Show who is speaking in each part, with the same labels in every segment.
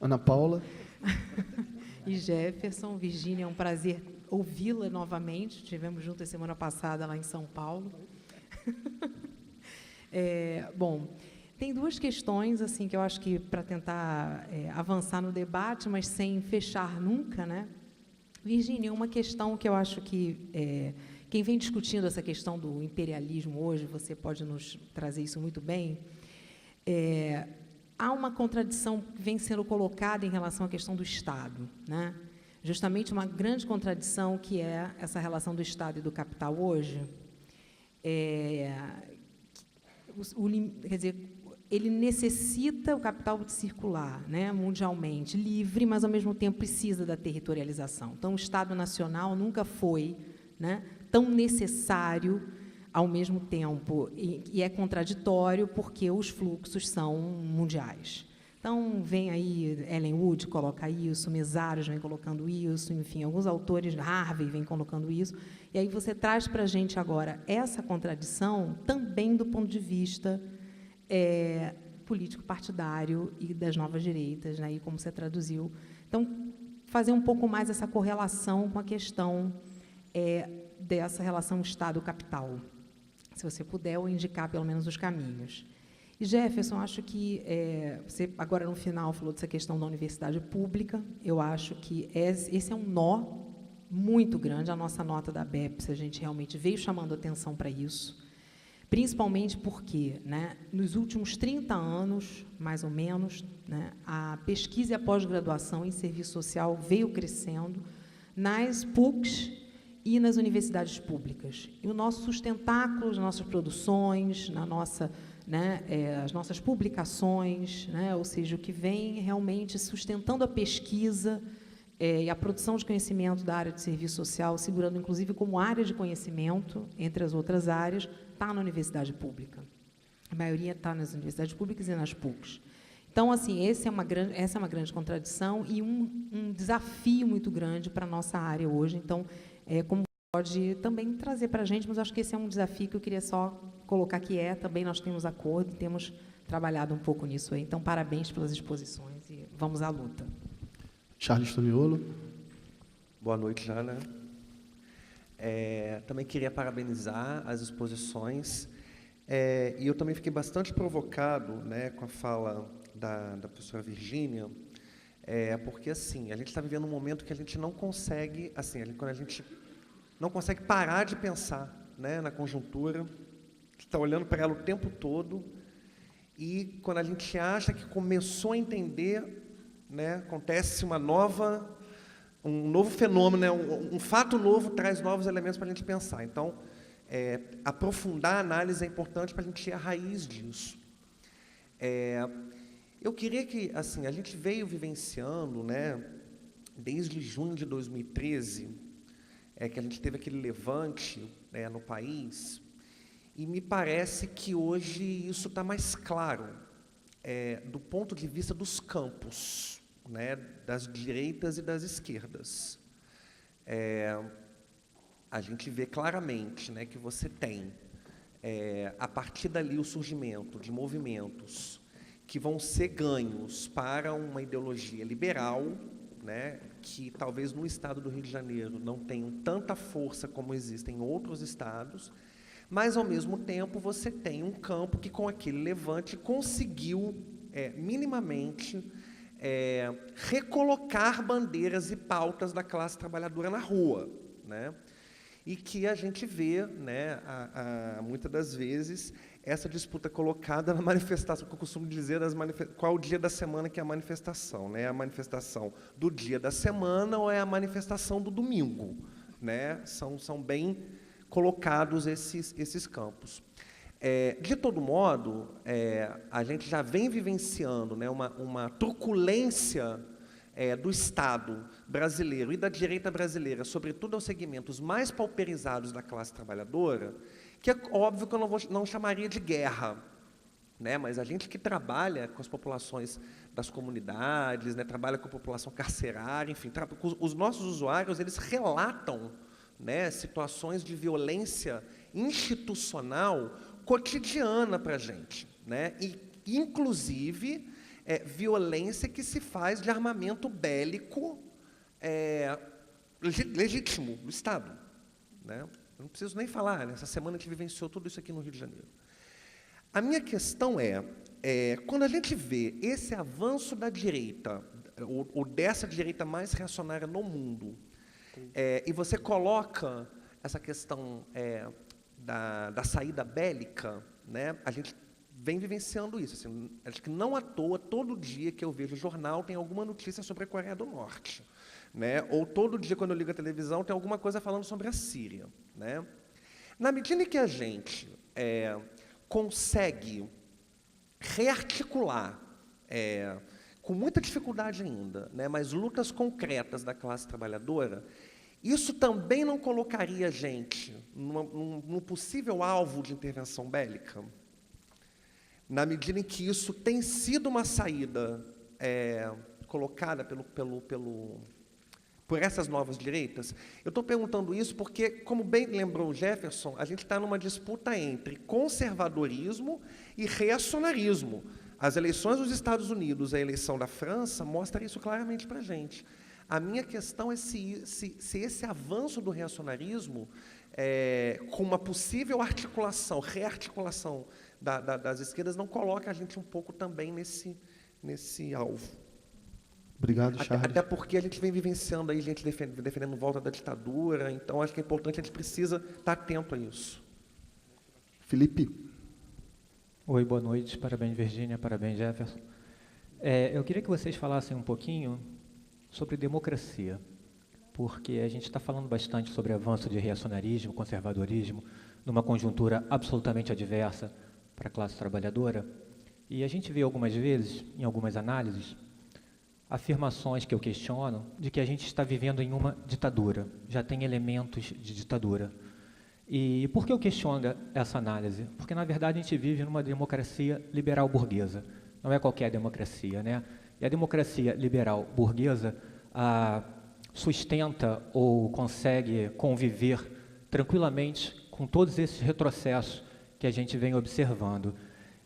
Speaker 1: Ana Paula.
Speaker 2: E Jefferson. Virgínia, é um prazer ouvi-la novamente. Estivemos juntas semana passada lá em São Paulo. Bom, tem duas questões assim que eu acho que para tentar avançar no debate, mas sem fechar nunca, né? Virgínia, uma questão que eu acho que quem vem discutindo essa questão do imperialismo hoje, você pode nos trazer isso muito bem. Há uma contradição que vem sendo colocada em relação à questão do Estado, né? Justamente uma grande contradição que é essa relação do Estado e do capital hoje. Quer dizer, ele necessita o capital de circular, né, mundialmente, livre, mas, ao mesmo tempo, precisa da territorialização. Então, o Estado Nacional nunca foi, né, tão necessário ao mesmo tempo, e é contraditório porque os fluxos são mundiais. Então, vem aí, Ellen Wood coloca isso, Mesaros vem colocando isso, enfim, alguns autores, Harvey vem colocando isso, e aí você traz para a gente agora essa contradição também do ponto de vista político-partidário e das novas direitas, né, e como você traduziu. Então, fazer um pouco mais essa correlação com a questão dessa relação Estado-capital, se você puder, ou indicar pelo menos os caminhos. E, Jefferson, acho que você, agora no final, falou dessa questão da universidade pública. Eu acho que esse é um nó muito grande. A nossa nota da BEPS, a gente realmente veio chamando atenção para isso, principalmente porque, né, nos últimos 30 anos, mais ou menos, né, a pesquisa e a pós-graduação em serviço social veio crescendo nas PUCs e nas universidades públicas. E o nosso sustentáculo, as nossas produções, na nossa, né, as nossas publicações, né, ou seja, o que vem realmente sustentando a pesquisa e a produção de conhecimento da área de serviço social, segurando, inclusive, como área de conhecimento, entre as outras áreas, está na universidade pública. A maioria está nas universidades públicas e nas PUCs. Então, assim, essa é uma grande contradição e um desafio muito grande para a nossa área hoje. Então, como pode também trazer para a gente, mas acho que esse é um desafio que eu queria só colocar que também nós temos acordo, temos trabalhado um pouco nisso aí. Então, parabéns pelas exposições e vamos à luta.
Speaker 1: Charles Toniolo.
Speaker 3: Boa noite, Jana. Também queria parabenizar as exposições, e eu também fiquei bastante provocado, né, com a fala da professora Virgínia, porque, assim, a gente está vivendo um momento que a gente não consegue, assim, quando a gente não consegue parar de pensar, né, na conjuntura, está olhando para ela o tempo todo, e quando a gente acha que começou a entender, né, acontece um novo fenômeno, né, um fato novo traz novos elementos para a gente pensar. Então, aprofundar a análise é importante para a gente ir à raiz disso. Eu queria que, assim, a gente veio vivenciando, né, desde junho de 2013, que a gente teve aquele levante, né, no país, e me parece que hoje isso está mais claro, do ponto de vista dos campos, né, das direitas e das esquerdas. A gente vê claramente, né, que você tem, a partir dali, o surgimento de movimentos que vão ser ganhos para uma ideologia liberal, né, que talvez no estado do Rio de Janeiro não tenham tanta força como existem em outros estados, mas, ao mesmo tempo, você tem um campo que, com aquele levante, conseguiu, minimamente, recolocar bandeiras e pautas da classe trabalhadora na rua, né? E que a gente vê, né, muitas das vezes, essa disputa colocada na manifestação, que eu costumo dizer, qual é o dia da semana que é a manifestação, né? A manifestação do dia da semana ou é a manifestação do domingo, né? São bem colocados esses campos. De todo modo, a gente já vem vivenciando, né, uma truculência do Estado brasileiro e da direita brasileira, sobretudo aos segmentos mais pauperizados da classe trabalhadora, que é óbvio que eu não chamaria de guerra, né, mas a gente que trabalha com as populações das comunidades, né, trabalha com a população carcerária, enfim, os nossos usuários, eles relatam, né, situações de violência institucional cotidiana para a gente, né, e, inclusive, violência que se faz de armamento bélico legítimo do Estado. Né? Eu não preciso nem falar, né? Essa semana a gente vivenciou tudo isso aqui no Rio de Janeiro. A minha questão quando a gente vê esse avanço da direita, ou dessa direita mais reacionária no mundo, e você coloca essa questão da saída bélica, né? A gente vem vivenciando isso. Assim, acho que não à toa, todo dia que eu vejo o jornal tem alguma notícia sobre a Coreia do Norte. Né? Ou todo dia, quando eu ligo a televisão, tem alguma coisa falando sobre a Síria. Né? Na medida em que a gente consegue rearticular, com muita dificuldade ainda, né, mas lutas concretas da classe trabalhadora, isso também não colocaria a gente num possível alvo de intervenção bélica? Na medida em que isso tem sido uma saída colocada por essas novas direitas? Eu estou perguntando isso porque, como bem lembrou o Jefferson, a gente está numa disputa entre conservadorismo e reacionarismo. As eleições dos Estados Unidos, a eleição da França, mostra isso claramente para a gente. A minha questão é se esse avanço do reacionarismo, com uma possível articulação, rearticulação das esquerdas, não coloca a gente um pouco também nesse alvo.
Speaker 1: Obrigado, Charles.
Speaker 3: Até porque a gente vem vivenciando aí, gente defendendo volta da ditadura, então acho que é importante, a gente precisa estar atento a isso.
Speaker 1: Felipe.
Speaker 4: Oi, boa noite. Parabéns, Virgínia. Parabéns, Jefferson. Eu queria que vocês falassem um pouquinho sobre democracia, porque a gente está falando bastante sobre avanço de reacionarismo, conservadorismo, numa conjuntura absolutamente adversa para a classe trabalhadora, e a gente vê algumas vezes, em algumas análises, afirmações que eu questiono de que a gente está vivendo em uma ditadura, já tem elementos de ditadura. E por que eu questiono essa análise? Porque, na verdade, a gente vive numa democracia liberal burguesa, não é qualquer democracia, né? E a democracia liberal burguesa sustenta ou consegue conviver tranquilamente com todos esses retrocessos que a gente vem observando.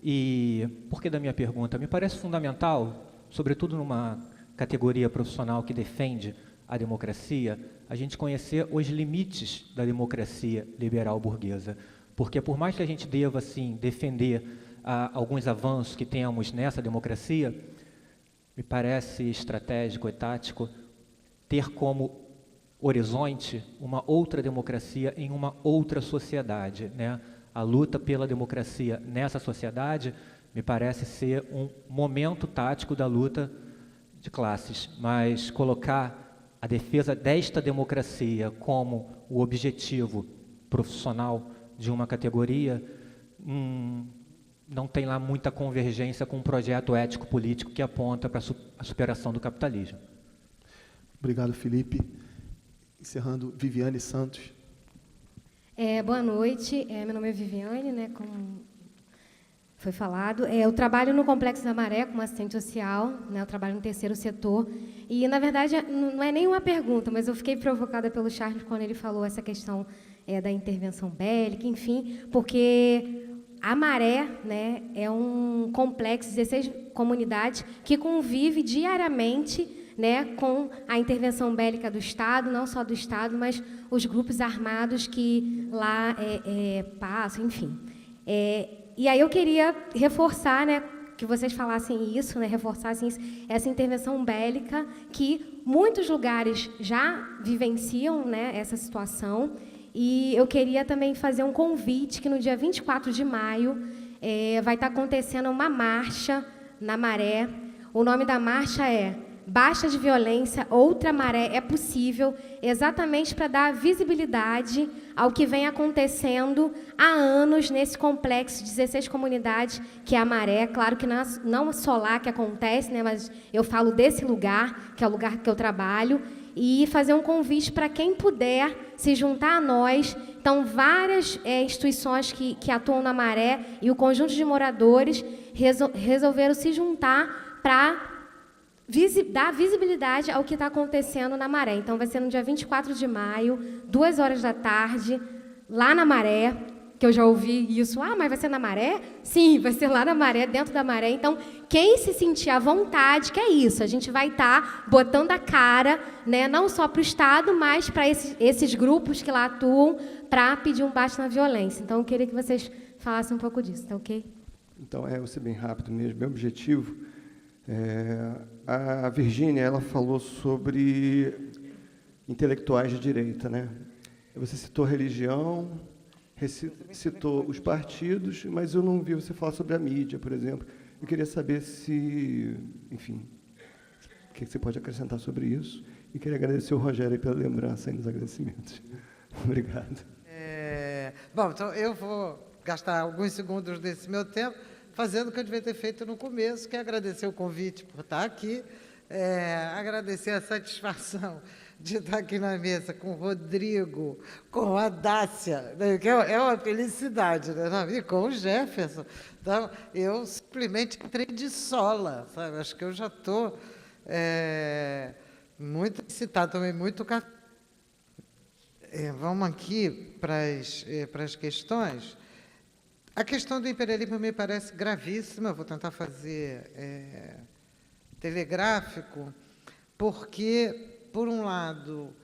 Speaker 4: E por que da minha pergunta? Me parece fundamental, sobretudo numa categoria profissional que defende a democracia, a gente conhecer os limites da democracia liberal burguesa. Porque por mais que a gente deva, assim, defender alguns avanços que temos nessa democracia, me parece estratégico e tático ter como horizonte uma outra democracia em uma outra sociedade, né? A luta pela democracia nessa sociedade me parece ser um momento tático da luta de classes, mas colocar a defesa desta democracia como o objetivo profissional de uma categoria não tem lá muita convergência com um projeto ético-político que aponta para a superação do capitalismo.
Speaker 1: Obrigado, Felipe. Encerrando, Viviane Santos.
Speaker 5: Boa noite, meu nome é Viviane, né, como foi falado. Eu trabalho no Complexo da Maré como assistente social, né, eu trabalho no terceiro setor. E, na verdade, não é nenhuma pergunta, mas eu fiquei provocada pelo Charles quando ele falou essa questão da intervenção bélica, enfim, porque a Maré, né, é um complexo de 16 comunidades que convive diariamente, né, com a intervenção bélica do Estado, não só do Estado, mas os grupos armados que lá passam, enfim. E aí eu queria reforçar, né, que vocês falassem isso, né, reforçassem isso, essa intervenção bélica que muitos lugares já vivenciam, né, essa situação. E eu queria também fazer um convite que no dia 24 de maio vai estar acontecendo uma marcha na Maré. O nome da marcha é Basta de Violência, Outra Maré é Possível, exatamente para dar visibilidade ao que vem acontecendo há anos nesse complexo de 16 comunidades, que é a Maré. Claro que não é só lá que acontece, né, mas eu falo desse lugar, que é o lugar que eu trabalho, e fazer um convite para quem puder se juntar a nós. Então, várias instituições que atuam na Maré e o conjunto de moradores resolveram se juntar para dar visibilidade ao que está acontecendo na Maré. Então, vai ser no dia 24 de maio, 2 horas da tarde, lá na Maré. que eu já ouvi isso. Ah, mas vai ser na Maré? Sim, vai ser lá na Maré, dentro da Maré. Então, quem se sentir à vontade, que é isso, a gente vai estar botando a cara, né, não só para o Estado, mas para esses grupos que lá atuam, para pedir um basta na violência. Então, eu queria que vocês falassem um pouco disso, tá ok?
Speaker 6: Então, vou ser bem rápido mesmo. Meu objetivo, a Virgínia, ela falou sobre intelectuais de direita, né? Você citou religião, citou os partidos, mas eu não vi você falar sobre a mídia, por exemplo. Eu queria saber se, enfim, o que você pode acrescentar sobre isso. E queria agradecer o Rogério pela lembrança e nos agradecimentos. Obrigado.
Speaker 7: Bom, então eu vou gastar alguns segundos desse meu tempo fazendo o que eu devia ter feito no começo, que é agradecer o convite por estar aqui, agradecer a satisfação de estar aqui na mesa com o Rodrigo, com a Dácia, né, que é uma felicidade, né? E com o Jefferson. Então, eu simplesmente entrei de sola, sabe? Acho que eu já estou muito excitado, tomei muito café. Vamos aqui para as questões. A questão do imperialismo me parece gravíssima, vou tentar fazer telegráfico, porque, por um lado,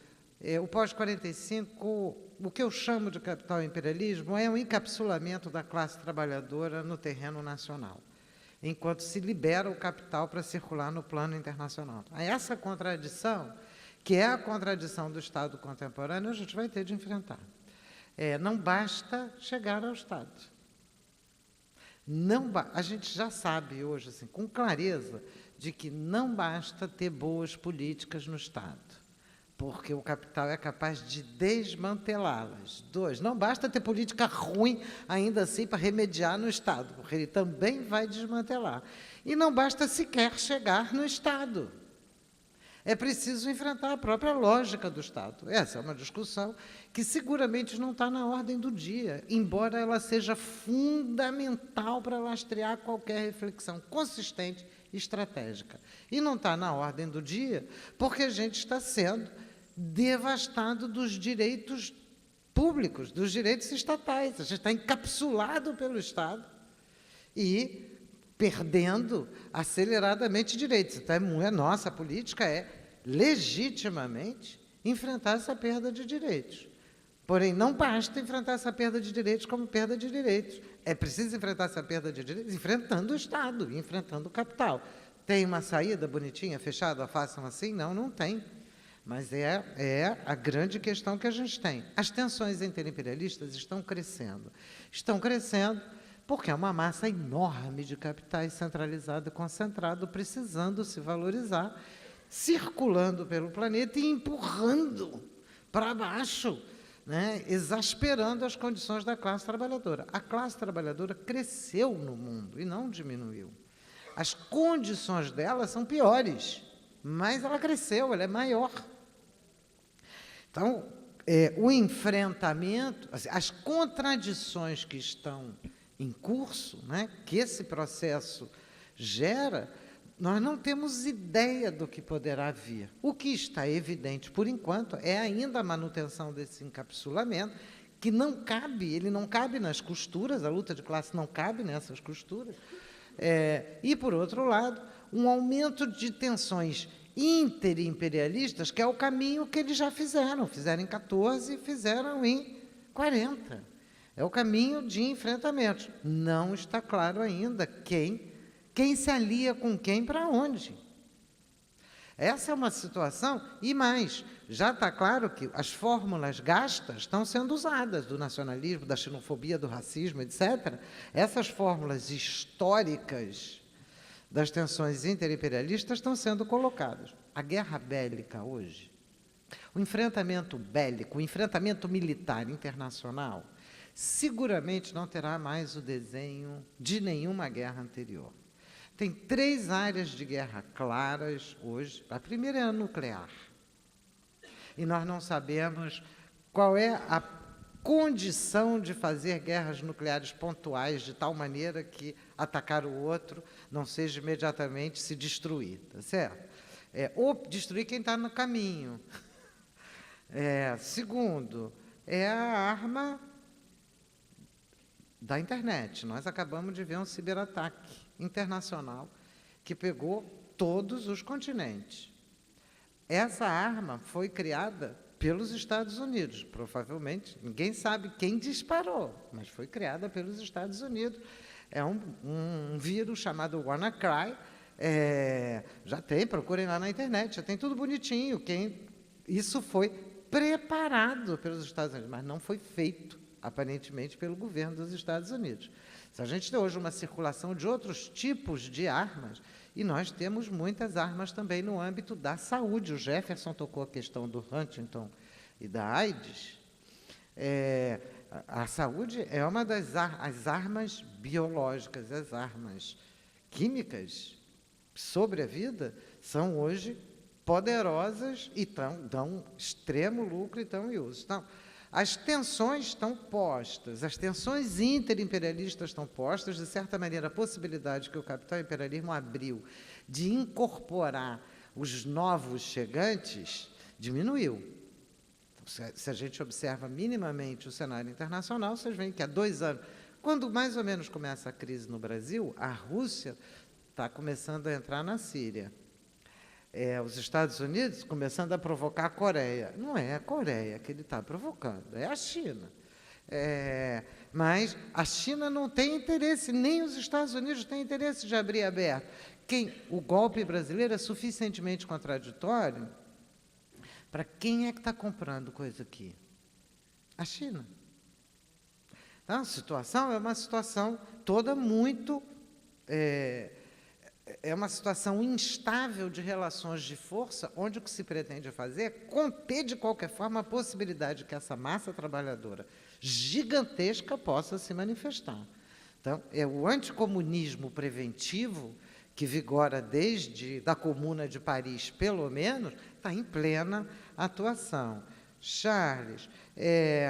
Speaker 7: o pós-45, o que eu chamo de capital imperialismo é um encapsulamento da classe trabalhadora no terreno nacional, enquanto se libera o capital para circular no plano internacional. Essa contradição, que é a contradição do Estado contemporâneo, a gente vai ter de enfrentar. Não basta chegar ao Estado. A gente já sabe hoje, assim, com clareza, de que não basta ter boas políticas no Estado, porque o capital é capaz de desmantelá-las. 2, não basta ter política ruim, ainda assim, para remediar no Estado, porque ele também vai desmantelar. E não basta sequer chegar no Estado. É preciso enfrentar a própria lógica do Estado. Essa é uma discussão que seguramente não está na ordem do dia, embora ela seja fundamental para lastrear qualquer reflexão consistente e estratégica. E não está na ordem do dia porque a gente está sendo devastado dos direitos públicos, dos direitos estatais. A gente está encapsulado pelo Estado e perdendo aceleradamente direitos. Então, nossa política é, legitimamente, enfrentar essa perda de direitos. Porém, não basta enfrentar essa perda de direitos como perda de direitos. É preciso enfrentar essa perda de direitos enfrentando o Estado, enfrentando o capital. Tem uma saída bonitinha, fechada, façam assim? Não, não tem. Mas é a grande questão que a gente tem. As tensões interimperialistas estão crescendo. Estão crescendo porque é uma massa enorme de capitais centralizado e concentrado, precisando se valorizar, circulando pelo planeta e empurrando para baixo, né, exasperando as condições da classe trabalhadora. A classe trabalhadora cresceu no mundo e não diminuiu. As condições dela são piores, mas ela cresceu, ela é maior. Então, o enfrentamento, as contradições que estão em curso, né, que esse processo gera, nós não temos ideia do que poderá vir. O que está evidente, por enquanto, é ainda a manutenção desse encapsulamento, que não cabe, ele não cabe nas costuras, a luta de classe não cabe nessas costuras. E, por outro lado, um aumento de tensões interimperialistas, que é o caminho que eles já fizeram em 14 e fizeram em 40. É o caminho de enfrentamentos. Não está claro ainda quem se alia com quem para onde. Essa é uma situação, e mais, já está claro que as fórmulas gastas estão sendo usadas, do nacionalismo, da xenofobia, do racismo, etc. Essas fórmulas históricas das tensões interimperialistas estão sendo colocadas. A guerra bélica hoje, o enfrentamento bélico, o enfrentamento militar internacional, seguramente não terá mais o desenho de nenhuma guerra anterior. Tem 3 áreas de guerra claras hoje. A primeira é a nuclear. E nós não sabemos qual é a condição de fazer guerras nucleares pontuais de tal maneira que atacar o outro não seja imediatamente se destruir, tá certo? Ou destruir quem está no caminho. Segundo, é a arma da internet. Nós acabamos de ver um ciberataque internacional que pegou todos os continentes. Essa arma foi criada pelos Estados Unidos, provavelmente. Ninguém sabe quem disparou, mas foi criada pelos Estados Unidos. É um vírus chamado WannaCry. Já tem, procurem lá na internet, já tem tudo bonitinho. Isso foi preparado pelos Estados Unidos, mas não foi feito, aparentemente, pelo governo dos Estados Unidos. Se a gente tem hoje uma circulação de outros tipos de armas, e nós temos muitas armas também no âmbito da saúde. O Jefferson tocou a questão do Huntington e da AIDS. A saúde é uma das as armas biológicas, as armas químicas sobre a vida são hoje poderosas e dão extremo lucro e estão em uso. Então, as tensões estão postas, as tensões interimperialistas estão postas, de certa maneira, a possibilidade que o capital imperialismo abriu de incorporar os novos chegantes diminuiu. Então, se a gente observa minimamente o cenário internacional, vocês veem que há 2 anos, quando mais ou menos começa a crise no Brasil, a Rússia está começando a entrar na Síria. Os Estados Unidos começando a provocar a Coreia. Não é a Coreia que ele está provocando, é a China. Mas a China não tem interesse, nem os Estados Unidos têm interesse de abrir aberto. O golpe brasileiro é suficientemente contraditório para quem é que está comprando coisa aqui? A China. Então, a situação é uma situação toda muito... É uma situação instável de relações de força, onde o que se pretende fazer é conter, de qualquer forma, a possibilidade de que essa massa trabalhadora gigantesca possa se manifestar. Então, o anticomunismo preventivo, que vigora desde a Comuna de Paris, pelo menos, está em plena atuação. Charles,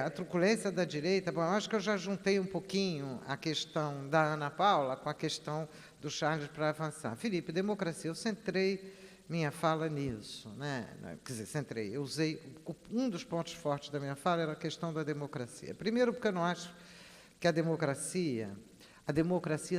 Speaker 7: a truculência da direita, bom, eu acho que eu já juntei um pouquinho a questão da Ana Paula com a questão do Charles para avançar. Felipe, democracia, eu centrei minha fala nisso, né? Quer dizer, centrei, eu usei, um dos pontos fortes da minha fala era a questão da democracia. Primeiro, porque eu não acho que a democracia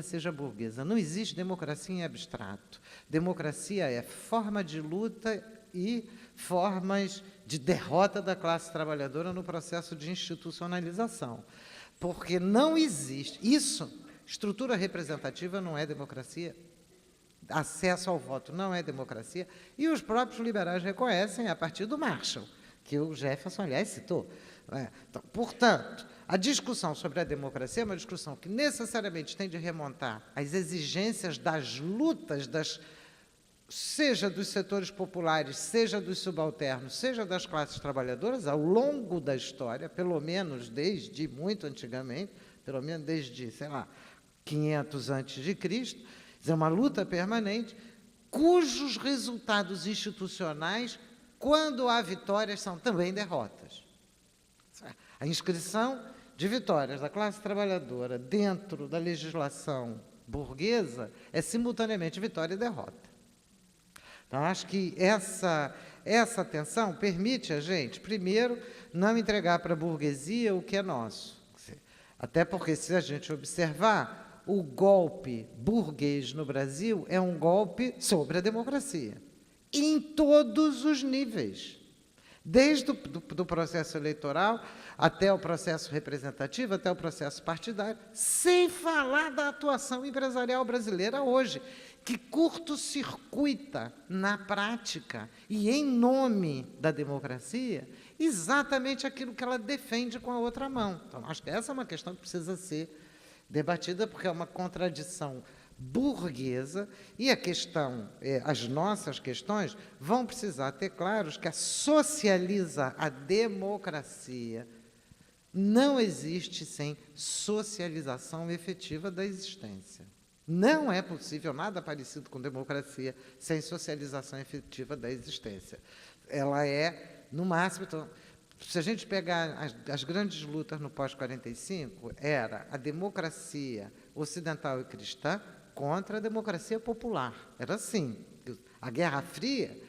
Speaker 7: seja burguesa. Não existe democracia em abstrato. Democracia é forma de luta e formas de derrota da classe trabalhadora no processo de institucionalização. Porque não existe... Estrutura representativa não é democracia, acesso ao voto não é democracia, e os próprios liberais reconhecem a partir do Marshall, que o Jefferson, aliás, citou. Então, portanto, a discussão sobre a democracia é uma discussão que necessariamente tem de remontar às exigências das lutas, seja dos setores populares, seja dos subalternos, seja das classes trabalhadoras, ao longo da história, pelo menos desde muito antigamente, pelo menos desde, sei lá, 500 a.C., é uma luta permanente, cujos resultados institucionais, quando há vitórias, são também derrotas. A inscrição de vitórias da classe trabalhadora dentro da legislação burguesa é simultaneamente vitória e derrota. Então, acho que essa tensão permite a gente, primeiro, não entregar para a burguesia o que é nosso. Até porque, se a gente observar, o golpe burguês no Brasil é um golpe sobre a democracia, em todos os níveis, desde do processo eleitoral até o processo representativo, até o processo partidário, sem falar da atuação empresarial brasileira hoje, que curto-circuita na prática e em nome da democracia exatamente aquilo que ela defende com a outra mão. Então, acho que essa é uma questão que precisa ser debatida, porque é uma contradição burguesa, e as nossas questões vão precisar ter claros que a democracia não existe sem socialização efetiva da existência. Não é possível nada parecido com democracia sem socialização efetiva da existência. Ela é, no máximo... Então, se a gente pegar as grandes lutas no pós-45, era a democracia ocidental e cristã contra a democracia popular. Era assim. A Guerra Fria,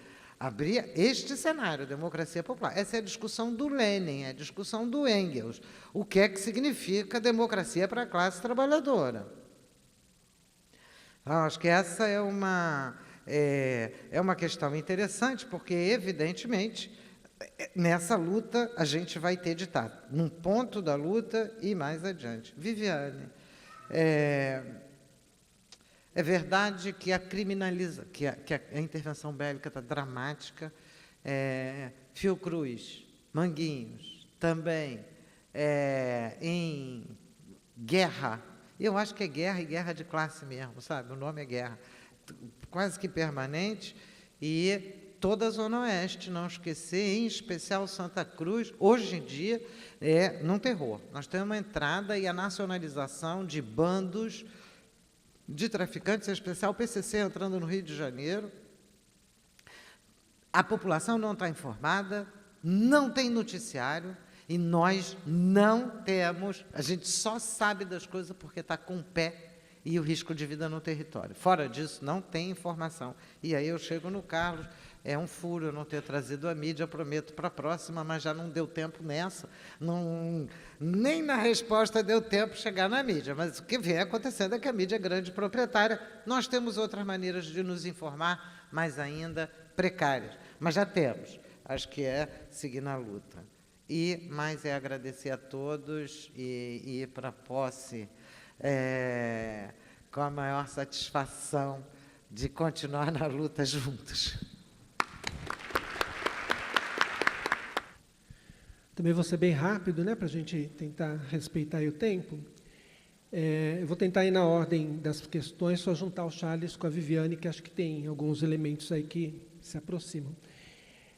Speaker 7: Abria este cenário, democracia popular. Essa é a discussão do Lenin, é a discussão do Engels. O que é que significa democracia para a classe trabalhadora? Então, acho que essa é uma questão interessante, porque, evidentemente, nessa luta a gente vai ter de estar num ponto da luta e mais adiante. Viviane, é verdade que que a intervenção bélica está dramática. Fiocruz, Manguinhos, também em guerra. Eu acho que é guerra e guerra de classe mesmo, sabe? O nome é guerra. Quase que permanente. E toda a Zona Oeste, não esquecer, em especial Santa Cruz, hoje em dia é num terror. Nós temos uma entrada e a nacionalização de bandos de traficantes, em especial o PCC entrando no Rio de Janeiro. A população não está informada, não tem noticiário, e nós não temos, a gente só sabe das coisas porque está com o pé e o risco de vida no território. Fora disso, não tem informação. E aí eu chego no Carlos, é um furo eu não ter trazido a mídia, prometo para a próxima, mas já não deu tempo nessa, nem na resposta deu tempo chegar na mídia, mas o que vem acontecendo é que a mídia é grande proprietária, nós temos outras maneiras de nos informar, mas ainda precárias, mas já temos, acho que é seguir na luta. E mais é agradecer a todos e ir para a posse com a maior satisfação de continuar na luta juntos.
Speaker 8: Também vou ser bem rápido, né, para a gente tentar respeitar aí o tempo. Eu vou tentar ir na ordem das questões, só juntar o Charles com a Viviane, que acho que tem alguns elementos aí que se aproximam.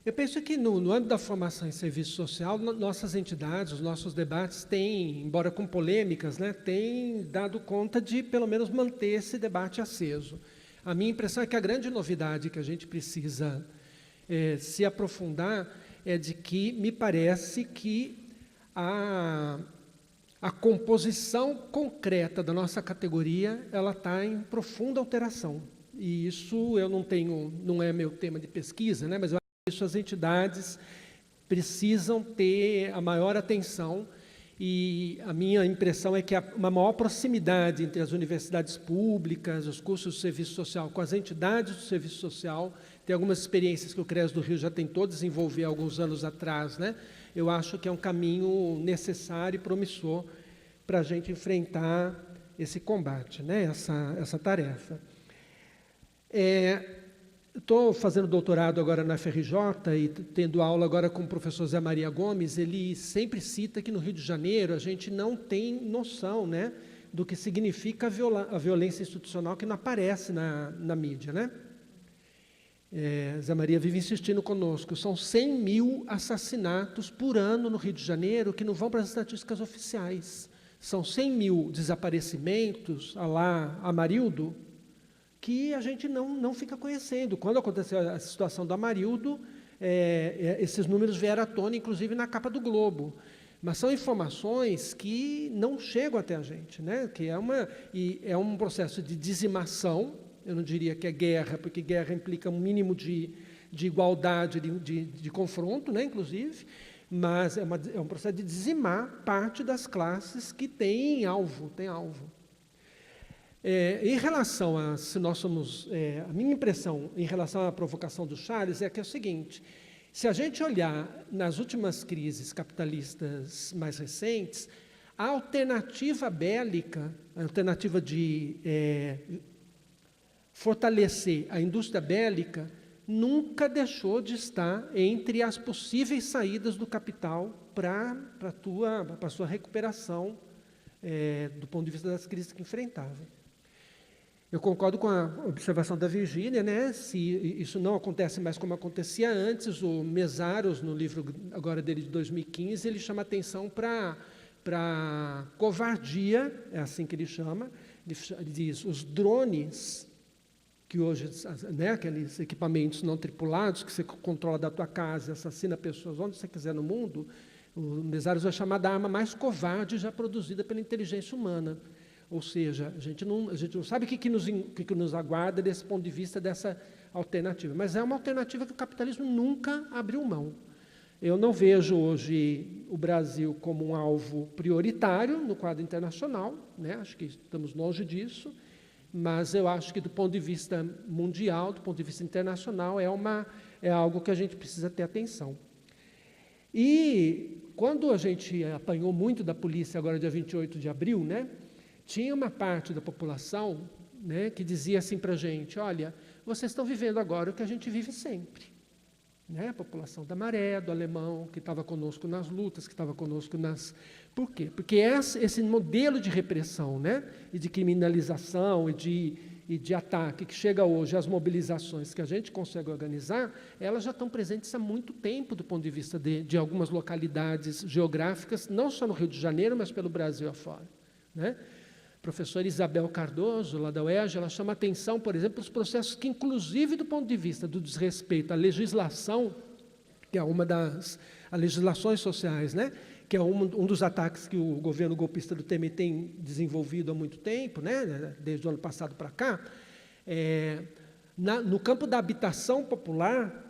Speaker 8: Eu penso que no âmbito da formação em serviço social, nossas entidades, os nossos debates têm, embora com polêmicas, né, têm dado conta de, pelo menos, manter esse debate aceso. A minha impressão é que a grande novidade que a gente precisa se aprofundar é de que me parece que a composição concreta da nossa categoria ela está em profunda alteração. E isso eu não é meu tema de pesquisa, né, mas eu acho que as entidades precisam ter a maior atenção e a minha impressão é que há uma maior proximidade entre as universidades públicas, os cursos de serviço social com as entidades do serviço social. Tem algumas experiências que o CRES do Rio já tentou desenvolver há alguns anos atrás, né? Eu acho que é um caminho necessário e promissor para a gente enfrentar esse combate, né? Essa tarefa. Estou fazendo doutorado agora na FRJ e tendo aula agora com o professor Zé Maria Gomes. Ele sempre cita que no Rio de Janeiro a gente não tem noção, né, do que significa a violência institucional que não aparece na mídia, né? Zé Maria vive insistindo conosco. São 100 mil assassinatos por ano no Rio de Janeiro que não vão para as estatísticas oficiais. São 100 mil desaparecimentos, à lá Amarildo, que a gente não fica conhecendo. Quando aconteceu a situação do Amarildo, esses números vieram à tona, inclusive na capa do Globo. Mas são informações que não chegam até a gente, né? Que é um processo de dizimação. Eu não diria que é guerra, porque guerra implica um mínimo de igualdade, de confronto, né, inclusive, mas é um processo de dizimar parte das classes que têm alvo. Em relação a, se nós somos, a minha impressão em relação à provocação do Charles é que é o seguinte: se a gente olhar nas últimas crises capitalistas mais recentes, a alternativa bélica, a alternativa de fortalecer a indústria bélica, nunca deixou de estar entre as possíveis saídas do capital para a sua recuperação do ponto de vista das crises que enfrentava. Eu concordo com a observação da Virgínia, né? Se isso não acontece mais como acontecia antes, o Mesaros, no livro agora dele de 2015, ele chama atenção para a covardia, é assim que ele chama, ele diz, os drones, que hoje, né, aqueles equipamentos não tripulados, que você controla da tua casa, assassina pessoas onde você quiser no mundo, o Mesaros vai chamar da arma mais covarde já produzida pela inteligência humana. Ou seja, a gente não sabe o que nos aguarda desse ponto de vista dessa alternativa. Mas é uma alternativa que o capitalismo nunca abriu mão. Eu não vejo hoje o Brasil como um alvo prioritário no quadro internacional, né? Acho que estamos longe disso, mas eu acho que do ponto de vista mundial, do ponto de vista internacional, é algo que a gente precisa ter atenção. E quando a gente apanhou muito da polícia, agora dia 28 de abril, né, tinha uma parte da população, né, que dizia assim para a gente, olha, vocês estão vivendo agora o que a gente vive sempre. Né, a população da Maré, do Alemão, que estava conosco nas lutas, que estava conosco nas... Por quê? Porque esse modelo de repressão, né, e de criminalização e de ataque que chega hoje às mobilizações que a gente consegue organizar, elas já estão presentes há muito tempo do ponto de vista de algumas localidades geográficas, não só no Rio de Janeiro, mas pelo Brasil afora. Né? A professora Isabel Cardoso, lá da UERJ, ela chama atenção, por exemplo, para os processos que, inclusive do ponto de vista do desrespeito à legislação, que é uma das legislações sociais, né? Que é um dos ataques que o governo golpista do Temer tem desenvolvido há muito tempo, né? Desde o ano passado para cá, no campo da habitação popular,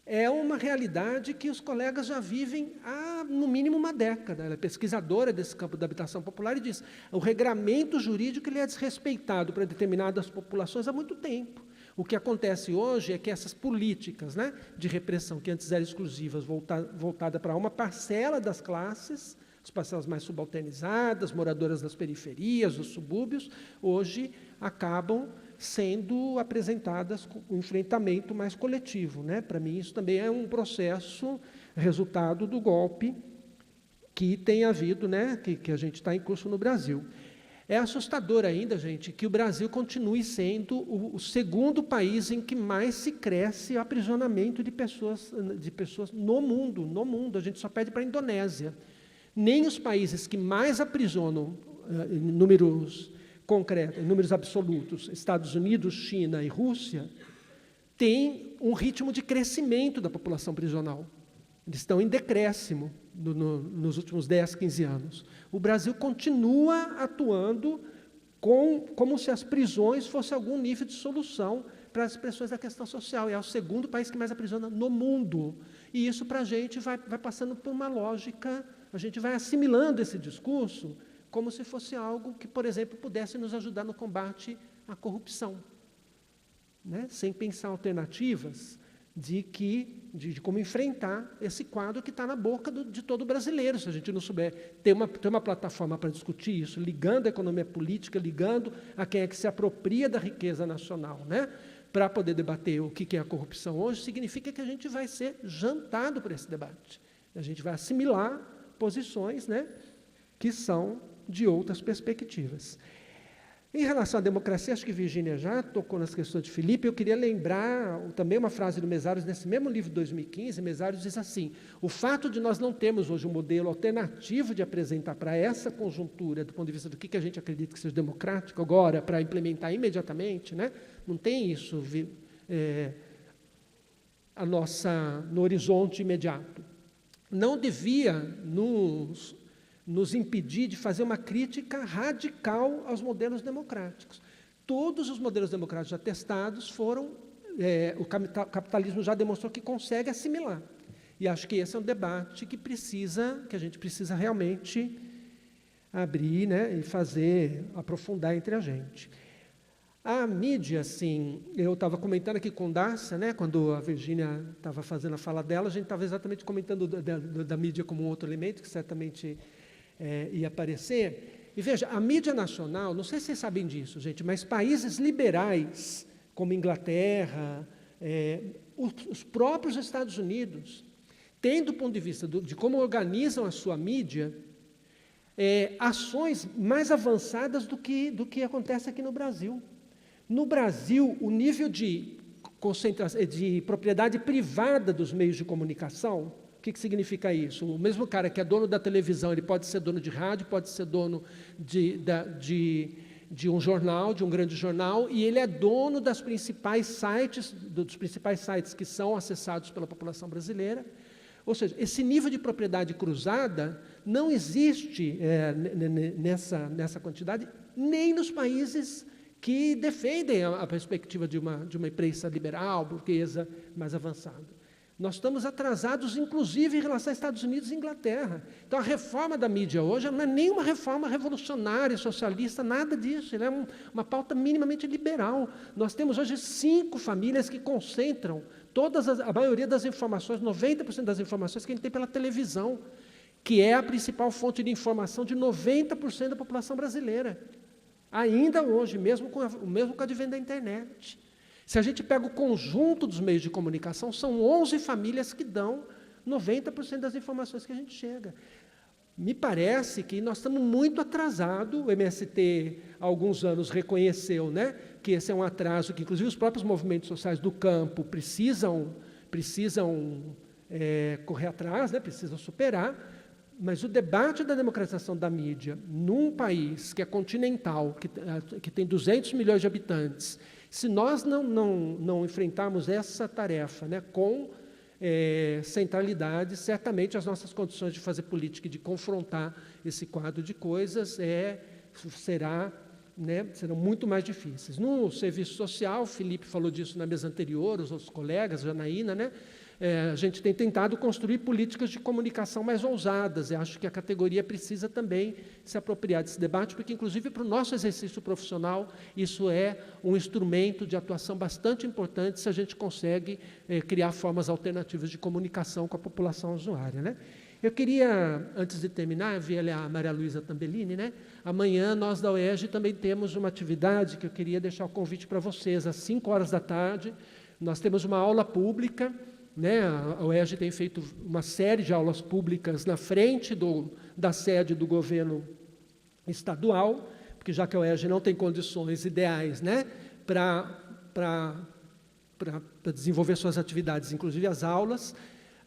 Speaker 8: é uma realidade que os colegas já vivem há, no mínimo, uma década. Ela é pesquisadora desse campo da habitação popular e diz o regramento jurídico ele é desrespeitado para determinadas populações há muito tempo. O que acontece hoje é que essas políticas, né, de repressão, que antes eram exclusivas, voltada para uma parcela das classes, as parcelas mais subalternizadas, moradoras das periferias, dos subúrbios, hoje acabam sendo apresentadas com um enfrentamento mais coletivo. Né? Para mim, isso também é um processo, resultado do golpe que tem havido, né? que a gente está em curso no Brasil. É assustador ainda, gente, que o Brasil continue sendo o segundo país em que mais se cresce o aprisionamento de pessoas no mundo. No mundo, a gente só pede para a Indonésia. Nem os países que mais aprisionam em números concretos, em números absolutos, Estados Unidos, China e Rússia, têm um ritmo de crescimento da população prisional. Eles estão em decréscimo nos últimos 10, 15 anos. O Brasil continua atuando como se as prisões fossem algum nível de solução para as pressões da questão social. E é o segundo país que mais aprisiona no mundo. E isso, para a gente, vai passando por uma lógica, a gente vai assimilando esse discurso como se fosse algo que, por exemplo, pudesse nos ajudar no combate à corrupção. Né? Sem pensar alternativas de como enfrentar esse quadro que está na boca de todo brasileiro, se a gente não souber ter uma plataforma para discutir isso, ligando a economia política, ligando a quem é que se apropria da riqueza nacional, né? Para poder debater o que é a corrupção hoje, significa que a gente vai ser jantado por esse debate. A gente vai assimilar posições, né, que são de outras perspectivas. Em relação à democracia, acho que Virgínia já tocou nas questões de Filipe, eu queria lembrar também uma frase do Mesários, nesse mesmo livro de 2015, Mesários diz assim, o fato de nós não termos hoje um modelo alternativo de apresentar para essa conjuntura, do ponto de vista do que a gente acredita que seja democrático agora, para implementar imediatamente, né? Não tem isso no horizonte imediato. Não devia nos impedir de fazer uma crítica radical aos modelos democráticos. Todos os modelos democráticos já testados o capitalismo já demonstrou que consegue assimilar. E acho que esse é um debate que a gente precisa realmente abrir, né, e aprofundar entre a gente. A mídia, assim, eu estava comentando aqui com Dácia, né, quando a Virgínia estava fazendo a fala dela, a gente estava exatamente comentando da mídia como um outro elemento, que certamente ia aparecer. E veja, a mídia nacional, não sei se vocês sabem disso, gente, mas países liberais, como Inglaterra, os próprios Estados Unidos, têm, do ponto de vista de como organizam a sua mídia, ações mais avançadas do que acontece aqui no Brasil. No Brasil, o nível de propriedade privada dos meios de comunicação, o que significa isso? O mesmo cara que é dono da televisão, ele pode ser dono de rádio, pode ser dono de um jornal, de um grande jornal, e ele é dono dos principais sites que são acessados pela população brasileira. Ou seja, esse nível de propriedade cruzada não existe nessa quantidade, nem nos países que defendem a perspectiva de uma imprensa liberal, burguesa, mais avançada. Nós estamos atrasados, inclusive, em relação aos Estados Unidos e Inglaterra. Então, a reforma da mídia hoje não é nenhuma reforma revolucionária, socialista, nada disso. Ela é uma pauta minimamente liberal. Nós temos hoje 5 famílias que concentram a maioria das informações, 90% das informações que a gente tem pela televisão, que é a principal fonte de informação de 90% da população brasileira. Ainda hoje, mesmo com o advento da internet. Se a gente pega o conjunto dos meios de comunicação, são 11 famílias que dão 90% das informações que a gente chega. Me parece que nós estamos muito atrasados. O MST, há alguns anos, reconheceu, né, que esse é um atraso que, inclusive, os próprios movimentos sociais do campo precisam correr atrás, né, precisam superar. Mas o debate da democratização da mídia, num país que é continental, que tem 200 milhões de habitantes, se nós não enfrentarmos essa tarefa, né, com centralidade, certamente as nossas condições de fazer política e de confrontar esse quadro de coisas serão muito mais difíceis. No serviço social, o Felipe falou disso na mesa anterior, os outros colegas, Janaína, né? A gente tem tentado construir políticas de comunicação mais ousadas. Eu acho que a categoria precisa também se apropriar desse debate, porque, inclusive, para o nosso exercício profissional, isso é um instrumento de atuação bastante importante se a gente consegue criar formas alternativas de comunicação com a população usuária, né? Eu queria, antes de terminar, vi ali a Maria Luísa Tambellini, né? Amanhã, nós da UERJ também temos uma atividade que eu queria deixar o convite para vocês. Às 5h, nós temos uma aula pública, né? A UERJ tem feito uma série de aulas públicas na frente da sede do governo estadual, porque já que a UERJ não tem condições ideais, né, para desenvolver suas atividades, inclusive as aulas,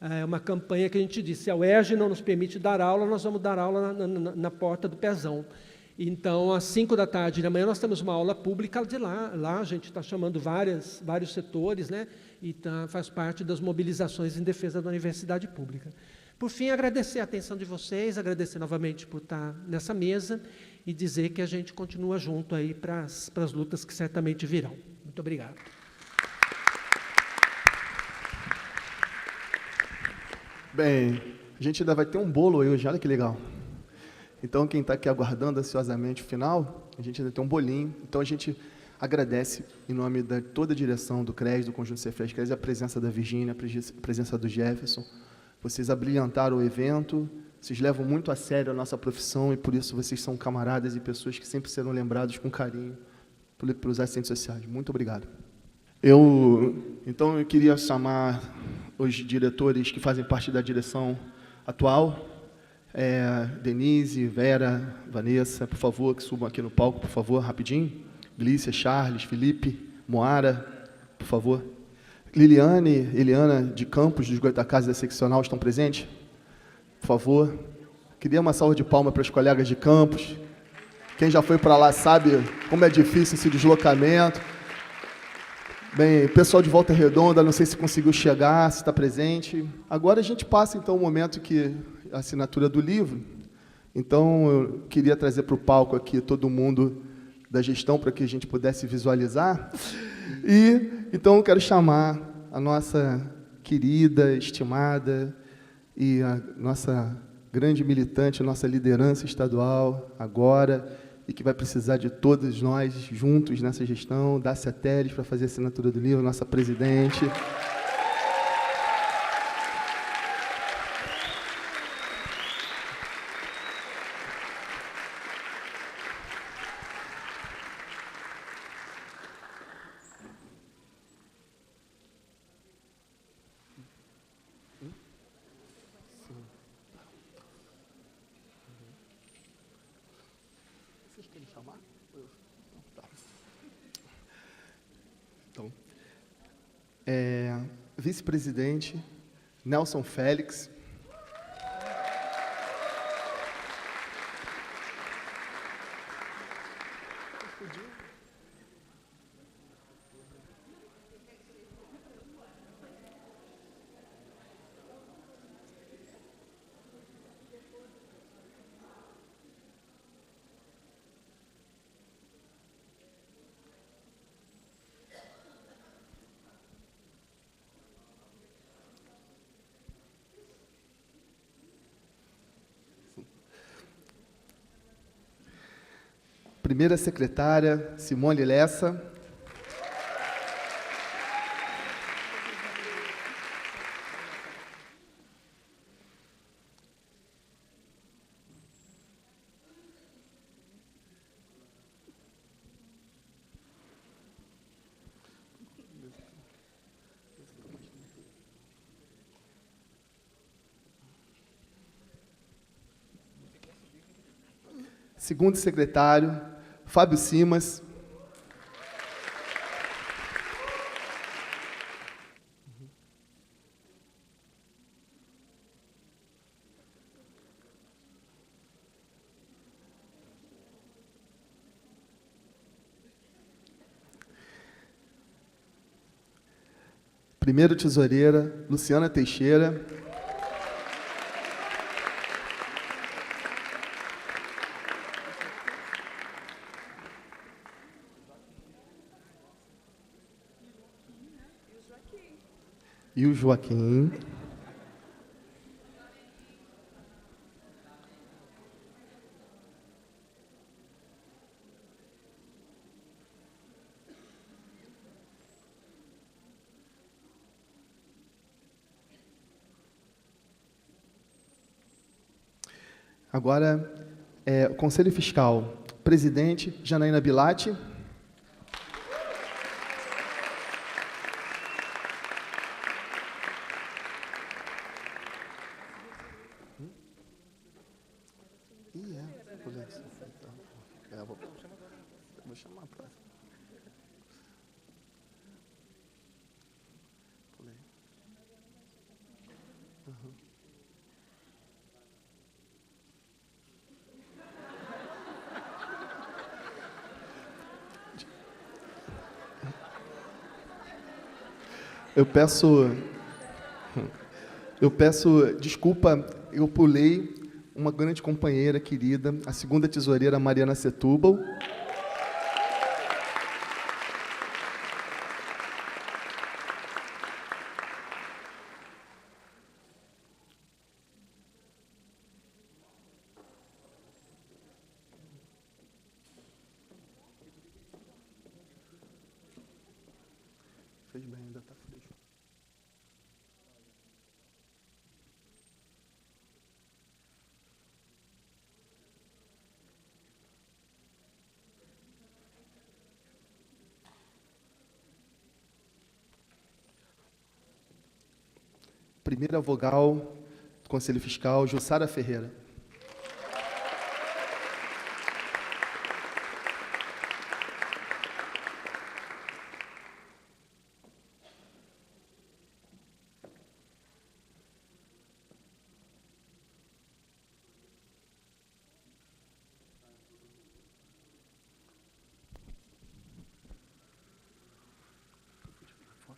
Speaker 8: é uma campanha que a gente disse: se a UERJ não nos permite dar aula, nós vamos dar aula na porta do Pezão. Então, às 5h de amanhã, nós temos uma aula pública de lá. Lá a gente está chamando vários setores, né, e faz parte das mobilizações em defesa da universidade pública. Por fim, agradecer a atenção de vocês, agradecer novamente por estar nessa mesa e dizer que a gente continua junto aí para as lutas que certamente virão. Muito obrigado.
Speaker 1: Bem, a gente ainda vai ter um bolo hoje, olha que legal. Então, quem está aqui aguardando ansiosamente o final, a gente ainda tem um bolinho. Então, a gente agradece, em nome de toda a direção do CRES, do Conjunto Cefres CRES, a presença da Virgínia, a presença do Jefferson. Vocês abrilhantaram o evento, vocês levam muito a sério a nossa profissão e, por isso, vocês são camaradas e pessoas que sempre serão lembrados com carinho pelos assistentes sociais. Muito obrigado. Então, eu queria chamar os diretores que fazem parte da direção atual, Denise, Vera, Vanessa, por favor, que subam aqui no palco, por favor, rapidinho. Glícia, Charles, Felipe, Moara, por favor. Liliane, Eliana de Campos, dos Goitacazes da Seccional, estão presentes? Por favor. Queria uma salva de palmas para os colegas de Campos. Quem já foi para lá sabe como é difícil esse deslocamento. Bem, pessoal de Volta Redonda, não sei se conseguiu chegar, se está presente. Agora a gente passa, então, o momento que a assinatura do livro. Então, eu queria trazer para o palco aqui todo mundo da gestão para que a gente pudesse visualizar. E, então, eu quero chamar a nossa querida, estimada e a nossa grande militante, a nossa liderança estadual agora, e que vai precisar de todos nós juntos nessa gestão, Dácia Teles, para fazer a assinatura do livro, nossa presidente. Então, vice-presidente Nelson Félix. Primeira secretária, Simone Lessa. Segundo secretário, Fábio Simas. Primeiro tesoureira, Luciana Teixeira. E o Joaquim. Agora, o Conselho Fiscal. Presidente, Janaína Bilatti. Vou chamar a próxima. Pulei. Eu peço desculpa, eu pulei uma grande companheira querida, a segunda tesoureira Mariana Setúbal. Fez bem, ainda está fresco. Primeira vogal do Conselho Fiscal, Jussara Ferreira.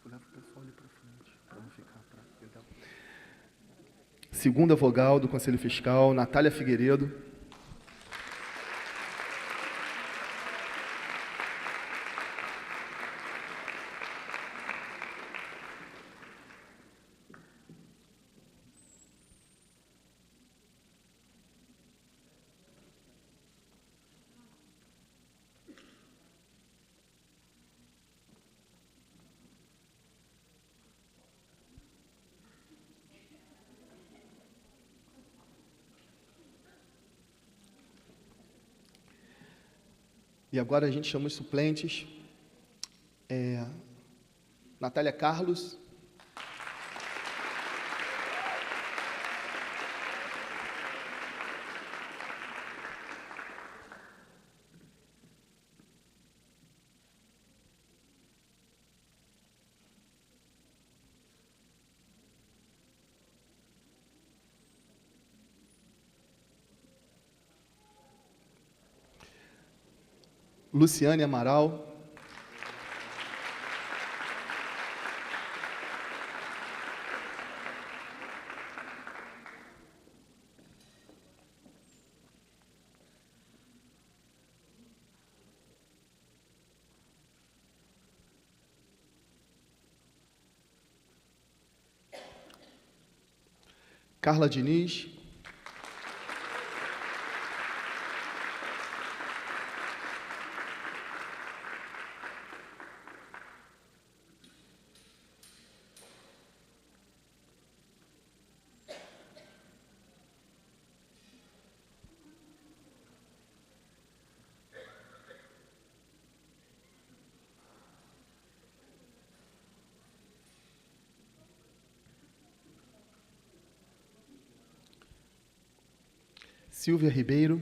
Speaker 1: Leva o pessoal ali para frente, para não ficar atrás. Segunda vogal do Conselho Fiscal, Natália Figueiredo. E agora a gente chama os suplentes. Natália Carlos. Luciane Amaral. Carla Diniz. Silvia Ribeiro.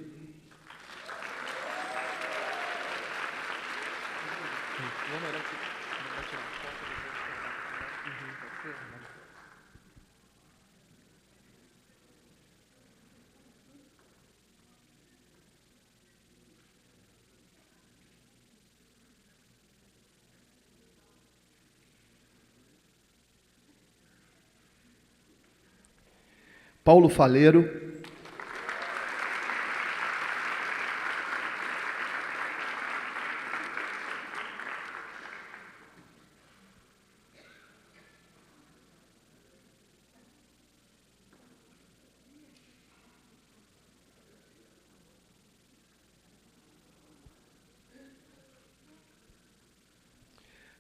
Speaker 1: Paulo Faleiro.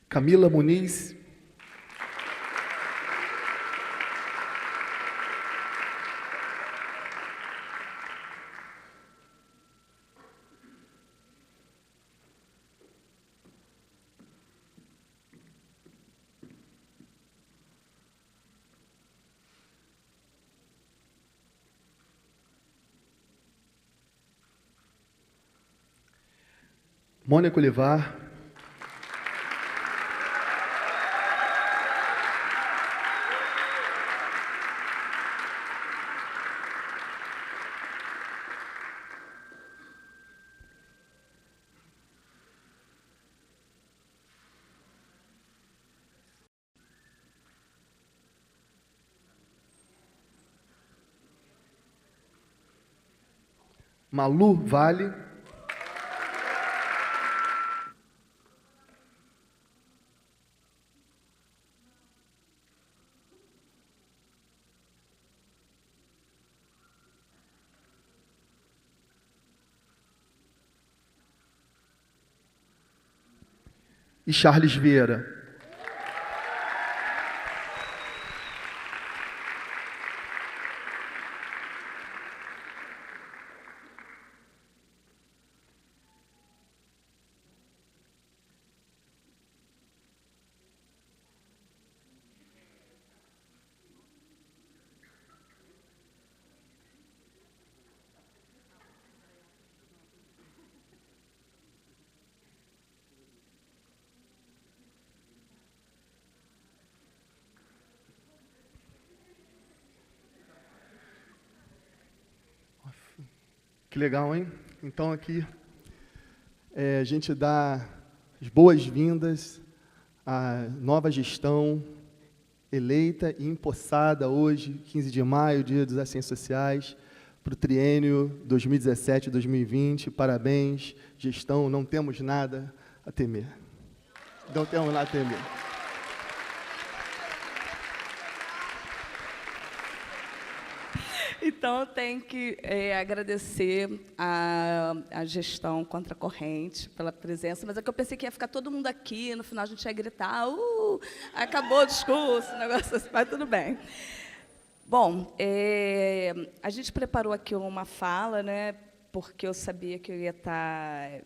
Speaker 1: Camila Muniz. Mônica Olivar. Malu Vale. E Charles Vieira. Que legal, hein? Então, aqui, a gente dá as boas-vindas à nova gestão eleita e empossada hoje, 15 de maio, Dia das Ações Sociais, para o triênio 2017-2020. Parabéns, gestão, não temos nada a temer. Não temos nada a temer.
Speaker 9: Então, eu tenho que agradecer a gestão contra a corrente pela presença, mas é que eu pensei que ia ficar todo mundo aqui, no final a gente ia gritar, acabou o discurso, negócio assim, mas tudo bem. Bom, a gente preparou aqui uma fala, né, porque eu sabia que eu ia estar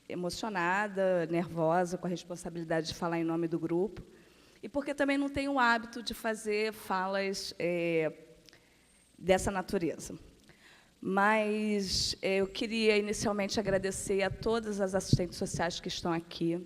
Speaker 9: emocionada, nervosa, com a responsabilidade de falar em nome do grupo, e porque também não tenho o hábito de fazer falas dessa natureza. Mas eu queria inicialmente agradecer a todas as assistentes sociais que estão aqui,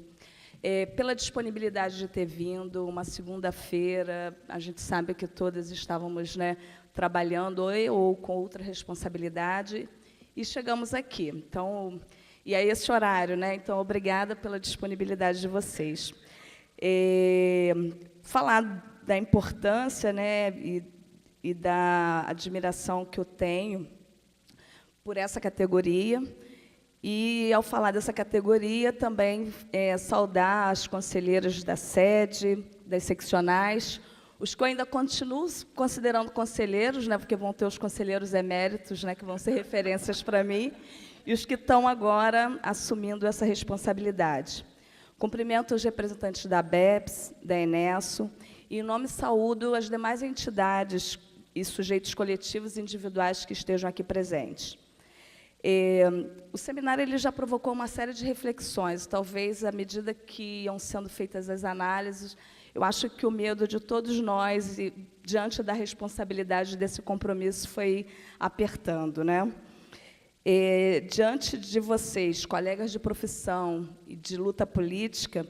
Speaker 9: pela disponibilidade de ter vindo. Uma segunda-feira, a gente sabe que todas estávamos, né, trabalhando ou com outra responsabilidade, e chegamos aqui. Então, e é esse horário, né? Então, obrigada pela disponibilidade de vocês. Falar da importância, né, e da admiração que eu tenho por essa categoria. E, ao falar dessa categoria, também saudar as conselheiras da sede, das seccionais, os que eu ainda continuo considerando conselheiros, né, porque vão ter os conselheiros eméritos, né, que vão ser referências para mim, e os que estão agora assumindo essa responsabilidade. Cumprimento os representantes da ABEPS, da Enesso, e, em nome, saúdo as demais entidades e sujeitos coletivos e individuais que estejam aqui presentes. O seminário ele já provocou uma série de reflexões. Talvez, à medida que iam sendo feitas as análises, eu acho que o medo de todos nós, e diante da responsabilidade desse compromisso, foi apertando, né? Diante de vocês, colegas de profissão e de luta política,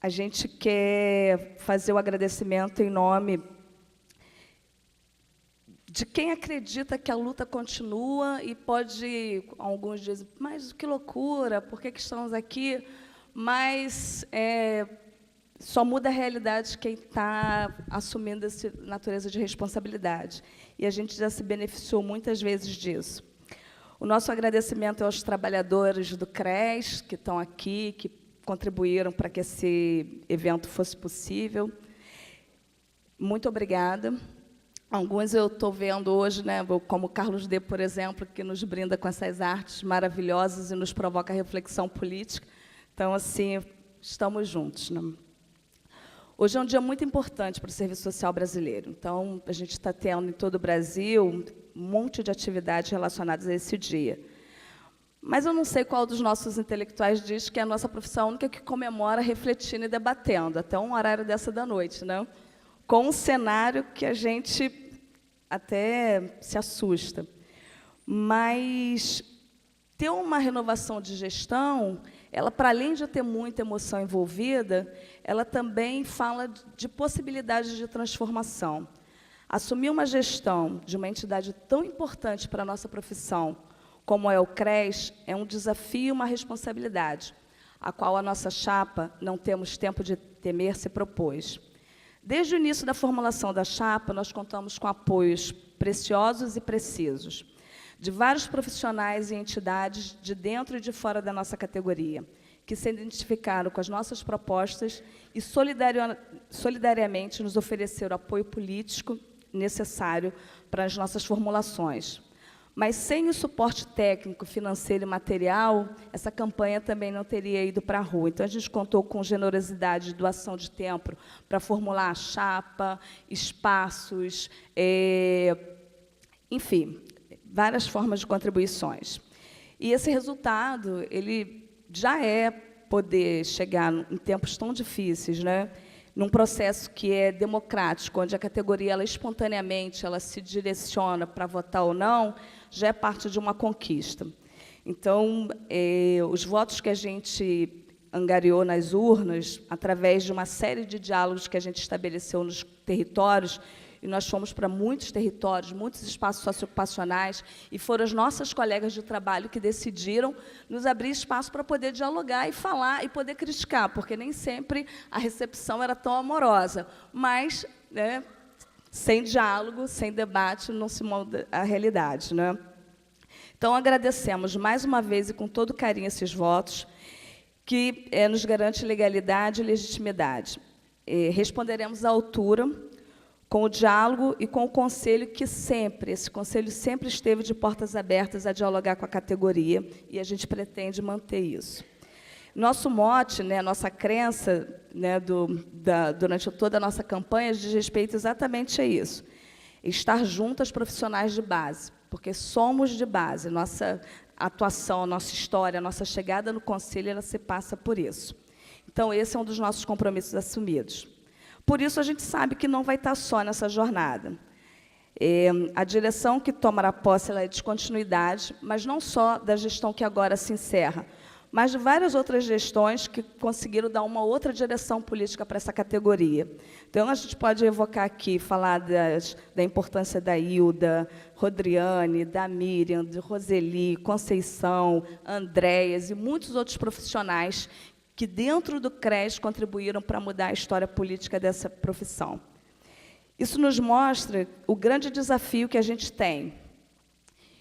Speaker 9: a gente quer fazer o agradecimento em nome de quem acredita que a luta continua e pode, alguns dizem, mas que loucura, por que estamos aqui? Mas só muda a realidade quem está assumindo essa natureza de responsabilidade. E a gente já se beneficiou muitas vezes disso. O nosso agradecimento é aos trabalhadores do CRES, que estão aqui, que contribuíram para que esse evento fosse possível. Muito obrigada. Alguns eu estou vendo hoje, né, como o Carlos D., por exemplo, que nos brinda com essas artes maravilhosas e nos provoca reflexão política. Então, assim, estamos juntos, né? Hoje é um dia muito importante para o serviço social brasileiro. Então, a gente está tendo em todo o Brasil um monte de atividades relacionadas a esse dia. Mas eu não sei qual dos nossos intelectuais diz que é a nossa profissão única que comemora refletindo e debatendo, até um horário dessa da noite, né? Com um cenário que a gente até se assusta. Mas ter uma renovação de gestão, ela, para além de ter muita emoção envolvida, ela também fala de possibilidades de transformação. Assumir uma gestão de uma entidade tão importante para a nossa profissão, como é o CRES, é um desafio e uma responsabilidade, a qual a nossa chapa, Não Temos Tempo de Temer, se propôs. Desde o início da formulação da chapa, nós contamos com apoios preciosos e precisos de vários profissionais e entidades de dentro e de fora da nossa categoria, que se identificaram com as nossas propostas e solidariamente nos ofereceram apoio político necessário para as nossas formulações. Mas, sem o suporte técnico, financeiro e material, essa campanha também não teria ido para a rua. Então, a gente contou com generosidade de doação de tempo para formular a chapa, espaços, enfim, várias formas de contribuições. E esse resultado, ele já é poder chegar em tempos tão difíceis, né? Num processo que é democrático, onde a categoria ela espontaneamente ela se direciona para votar ou não, já é parte de uma conquista. Então, os votos que a gente angariou nas urnas, através de uma série de diálogos que a gente estabeleceu nos territórios, e nós fomos para muitos territórios, muitos espaços socioocupacionais, e foram as nossas colegas de trabalho que decidiram nos abrir espaço para poder dialogar e falar e poder criticar, porque nem sempre a recepção era tão amorosa, mas, né, sem diálogo, sem debate, não se molda a realidade, né? Então, agradecemos mais uma vez e com todo carinho esses votos, que nos garante legalidade e legitimidade. Responderemos à altura, com o diálogo e com o conselho que esse conselho sempre esteve de portas abertas a dialogar com a categoria, e a gente pretende manter isso. Nosso mote, né, nossa crença, né, durante toda a nossa campanha diz respeito exatamente a isso, estar junto aos profissionais de base, porque somos de base, nossa atuação, nossa história, nossa chegada no conselho, ela se passa por isso. Então, esse é um dos nossos compromissos assumidos. Por isso, a gente sabe que não vai estar só nessa jornada. A direção que tomará posse ela é de continuidade, mas não só da gestão que agora se encerra, mas de várias outras gestões que conseguiram dar uma outra direção política para essa categoria. Então, a gente pode evocar aqui, falar da importância da Hilda, Rodriane, da Miriam, de Roseli, Conceição, Andréas e muitos outros profissionais que, dentro do CRES, contribuíram para mudar a história política dessa profissão. Isso nos mostra o grande desafio que a gente tem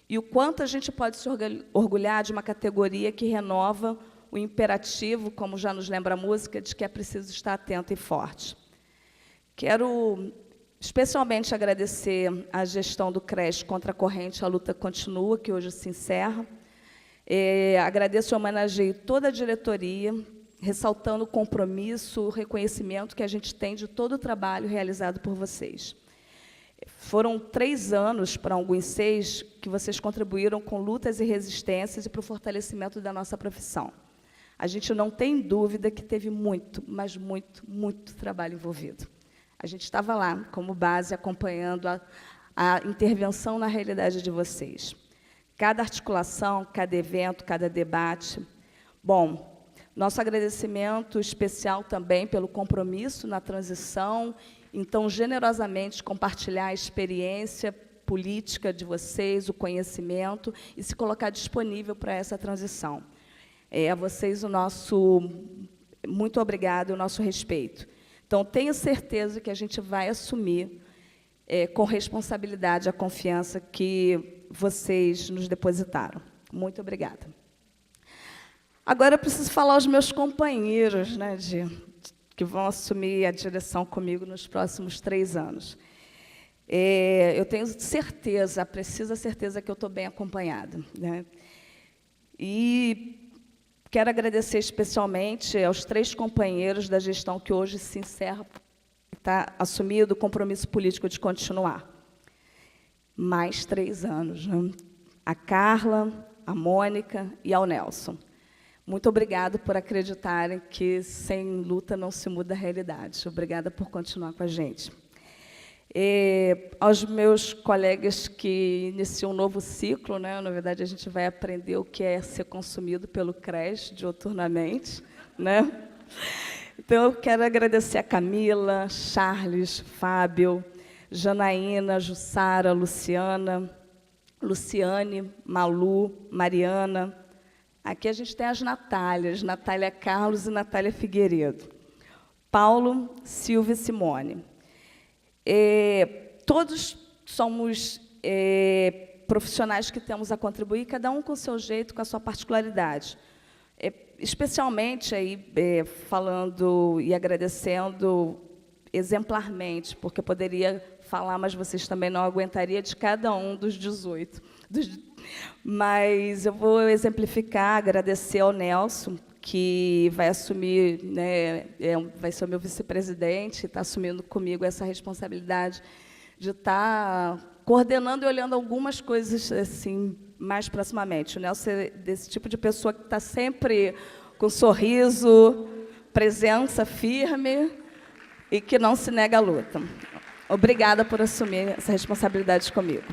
Speaker 9: e o quanto a gente pode se orgulhar de uma categoria que renova o imperativo, como já nos lembra a música, de que é preciso estar atento e forte. Quero especialmente agradecer à gestão do CRES Contra a Corrente, a luta continua, que hoje se encerra. Agradeço e homenageio toda a diretoria, ressaltando o compromisso, o reconhecimento que a gente tem de todo o trabalho realizado por vocês. Foram 3 anos, para alguns 6, que vocês contribuíram com lutas e resistências e para o fortalecimento da nossa profissão. A gente não tem dúvida que teve muito, mas muito, muito trabalho envolvido. A gente estava lá, como base, acompanhando a intervenção na realidade de vocês. Cada articulação, cada evento, cada debate. Bom, nosso agradecimento especial também pelo compromisso na transição, então, generosamente compartilhar a experiência política de vocês, o conhecimento, e se colocar disponível para essa transição. A vocês o nosso muito obrigado e o nosso respeito. Então, tenho certeza que a gente vai assumir com responsabilidade a confiança que vocês nos depositaram. Muito obrigada. Agora, eu preciso falar aos meus companheiros, né, que vão assumir a direção comigo nos próximos 3 anos. Eu tenho certeza, a precisa certeza que eu estou bem acompanhada, né? E quero agradecer especialmente aos 3 companheiros da gestão que hoje se encerra, está assumido o compromisso político de continuar. Mais 3 anos, né? A Carla, a Mônica e ao Nelson. Muito obrigada por acreditarem que sem luta não se muda a realidade. Obrigada por continuar com a gente. Aos meus colegas que iniciam um novo ciclo, né? Na verdade, a gente vai aprender o que é ser consumido pelo CRES dioturnamente, né? Então, eu quero agradecer a Camila, Charles, Fábio, Janaína, Jussara, Luciana, Luciane, Malu, Mariana. Aqui a gente tem as Natálias, Natália Carlos e Natália Figueiredo. Paulo, Silvia e Simone. Todos somos profissionais que temos a contribuir, cada um com o seu jeito, com a sua particularidade. Especialmente, aí, falando e agradecendo exemplarmente, porque eu poderia falar, mas vocês também não aguentariam, de cada um dos 18. Mas eu vou exemplificar, agradecer ao Nelson, que vai assumir, né, vai ser o meu vice-presidente, está assumindo comigo essa responsabilidade de estar coordenando e olhando algumas coisas assim mais proximamente. O Nelson é desse tipo de pessoa que está sempre com sorriso, presença firme e que não se nega à luta. Obrigada por assumir essa responsabilidade comigo.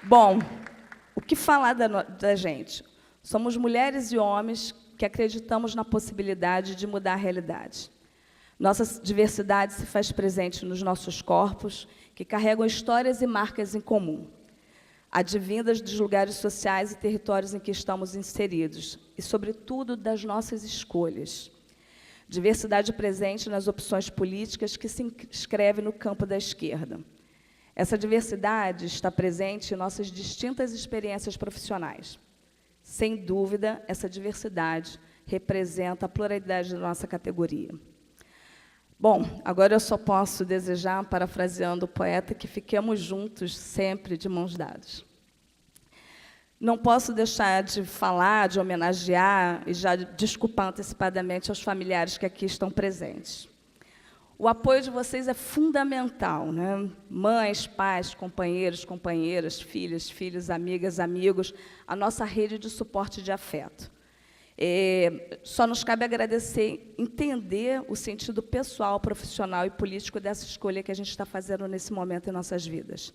Speaker 9: Bom, o que falar da gente? Somos mulheres e homens que acreditamos na possibilidade de mudar a realidade. Nossa diversidade se faz presente nos nossos corpos, que carregam histórias e marcas em comum, advindas dos lugares sociais e territórios em que estamos inseridos, e, sobretudo, das nossas escolhas. Diversidade presente nas opções políticas que se inscrevem no campo da esquerda. Essa diversidade está presente em nossas distintas experiências profissionais. Sem dúvida, essa diversidade representa a pluralidade da nossa categoria. Bom, agora eu só posso desejar, parafraseando o poeta, que fiquemos juntos sempre de mãos dadas. Não posso deixar de falar, de homenagear e já desculpar antecipadamente aos familiares que aqui estão presentes. O apoio de vocês é fundamental, né? Mães, pais, companheiros, companheiras, filhas, filhos, amigas, amigos, a nossa rede de suporte e de afeto. Só nos cabe agradecer, entender o sentido pessoal, profissional e político dessa escolha que a gente está fazendo nesse momento em nossas vidas.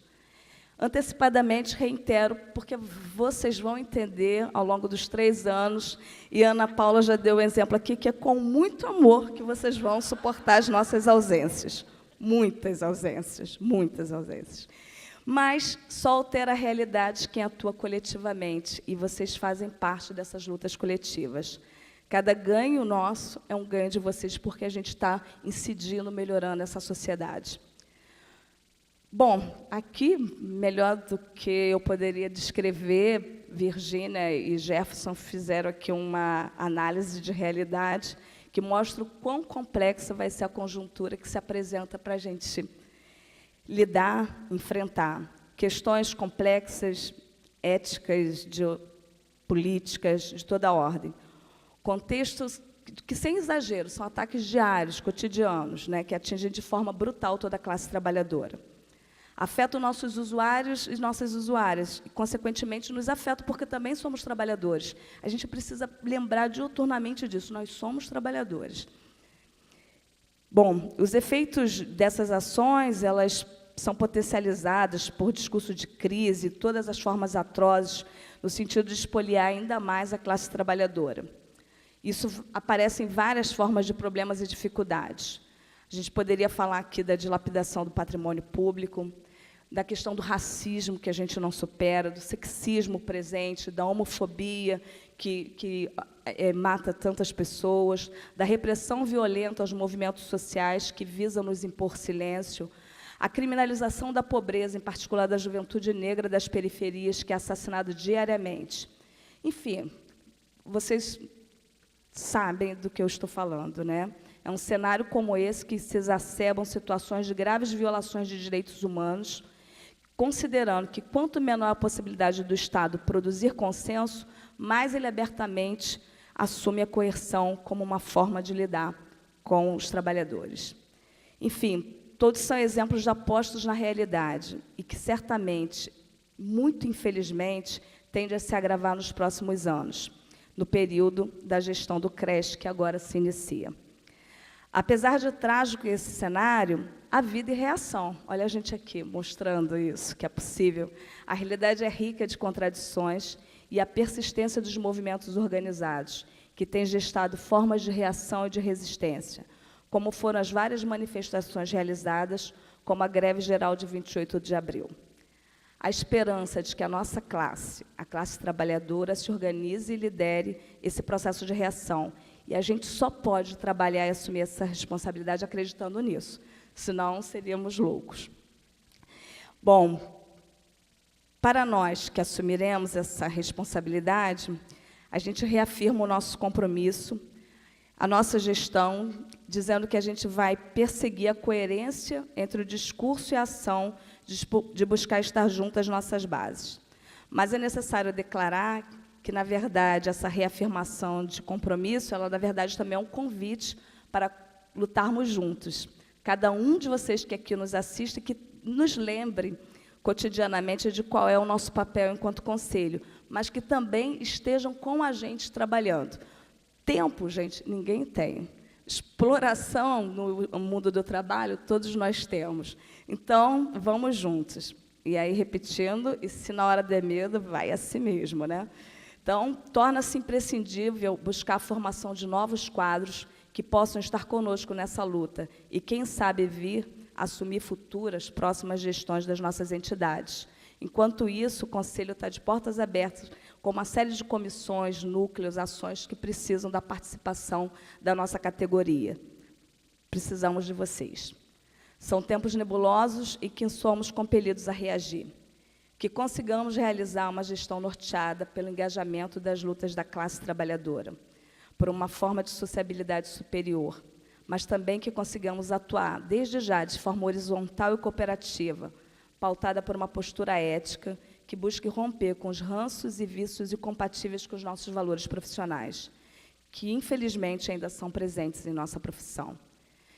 Speaker 9: Antecipadamente, reitero, porque vocês vão entender ao longo dos 3 anos, e a Ana Paula já deu um exemplo aqui, que é com muito amor que vocês vão suportar as nossas ausências. Muitas ausências, muitas ausências. Mas só altera a realidade quem atua coletivamente, e vocês fazem parte dessas lutas coletivas. Cada ganho nosso é um ganho de vocês, porque a gente está incidindo, melhorando essa sociedade. Bom, aqui, melhor do que eu poderia descrever, Virgínia e Jefferson fizeram aqui uma análise de realidade que mostra o quão complexa vai ser a conjuntura que se apresenta para a gente lidar, enfrentar questões complexas, éticas, políticas, de toda a ordem. Contextos que, sem exagero, são ataques diários, cotidianos, né, que atingem de forma brutal toda a classe trabalhadora. Afetam nossos usuários e nossas usuárias, e, consequentemente, nos afetam, porque também somos trabalhadores. A gente precisa lembrar diuturnamente disso, nós somos trabalhadores. Bom, os efeitos dessas ações, elas são potencializadas por discurso de crise, todas as formas atrozes, no sentido de espoliar ainda mais a classe trabalhadora. Isso aparece em várias formas de problemas e dificuldades. A gente poderia falar aqui da dilapidação do patrimônio público, da questão do racismo, que a gente não supera, do sexismo presente, da homofobia, que mata tantas pessoas, da repressão violenta aos movimentos sociais que visam nos impor silêncio, a criminalização da pobreza, em particular da juventude negra das periferias, que é assassinado diariamente. Enfim, vocês sabem do que eu estou falando, né? É um cenário como esse que se exacerbam situações de graves violações de direitos humanos, considerando que quanto menor a possibilidade do Estado produzir consenso, mais ele abertamente assume a coerção como uma forma de lidar com os trabalhadores. Enfim, todos são exemplos já postos na realidade e que, certamente, muito infelizmente, tende a se agravar nos próximos anos, no período da gestão do creche, que agora se inicia. Apesar de trágico esse cenário, há vida e reação. Olha a gente aqui mostrando isso, que é possível. A realidade é rica de contradições e a persistência dos movimentos organizados, que têm gestado formas de reação e de resistência, como foram as várias manifestações realizadas, como a greve geral de 28 de abril. A esperança de que a nossa classe, a classe trabalhadora, se organize e lidere esse processo de reação. E a gente só pode trabalhar e assumir essa responsabilidade acreditando nisso, senão seríamos loucos. Bom, para nós que assumiremos essa responsabilidade, a gente reafirma o nosso compromisso, a nossa gestão, dizendo que a gente vai perseguir a coerência entre o discurso e a ação de buscar estar junto às nossas bases. Mas é necessário declarar que, na verdade, essa reafirmação de compromisso, ela, na verdade, também é um convite para lutarmos juntos. Cada um de vocês que aqui nos assiste, que nos lembre cotidianamente de qual é o nosso papel enquanto conselho, mas que também estejam com a gente trabalhando. Tempo, gente, ninguém tem. Exploração no mundo do trabalho, todos nós temos. Então, vamos juntos. E aí, repetindo, e se na hora der medo, vai assim mesmo, né? Então, torna-se imprescindível buscar a formação de novos quadros que possam estar conosco nessa luta e, quem sabe, vir assumir futuras, próximas gestões das nossas entidades. Enquanto isso, o Conselho está de portas abertas com uma série de comissões, núcleos, ações que precisam da participação da nossa categoria. Precisamos de vocês. São tempos nebulosos e que somos compelidos a reagir. Que consigamos realizar uma gestão norteada pelo engajamento das lutas da classe trabalhadora, por uma forma de sociabilidade superior, mas também que consigamos atuar, desde já, de forma horizontal e cooperativa, pautada por uma postura ética que busque romper com os ranços e vícios incompatíveis com os nossos valores profissionais, que, infelizmente, ainda são presentes em nossa profissão.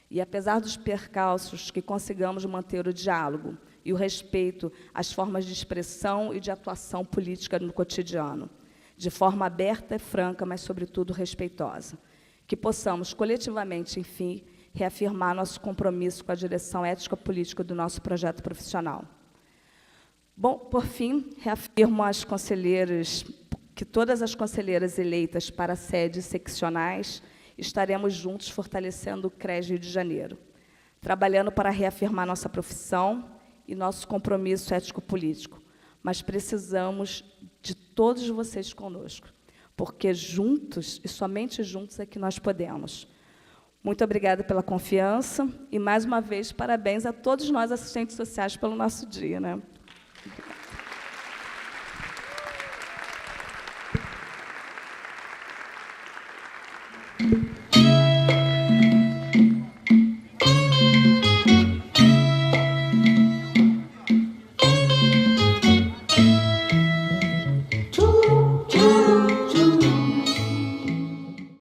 Speaker 9: E, apesar dos percalços, que consigamos manter o diálogo e o respeito às formas de expressão e de atuação política no cotidiano, de forma aberta e franca, mas, sobretudo, respeitosa. Que possamos, coletivamente, enfim, reafirmar nosso compromisso com a direção ética-política do nosso projeto profissional. Bom, por fim, reafirmo às conselheiras que todas as conselheiras eleitas para sedes seccionais estaremos juntos fortalecendo o CRES Rio de Janeiro, trabalhando para reafirmar nossa profissão e nosso compromisso ético-político. Mas precisamos de todos vocês conosco, porque juntos, e somente juntos, é que nós podemos. Muito obrigada pela confiança e, mais uma vez, parabéns a todos nós, assistentes sociais, pelo nosso dia, né? Obrigada.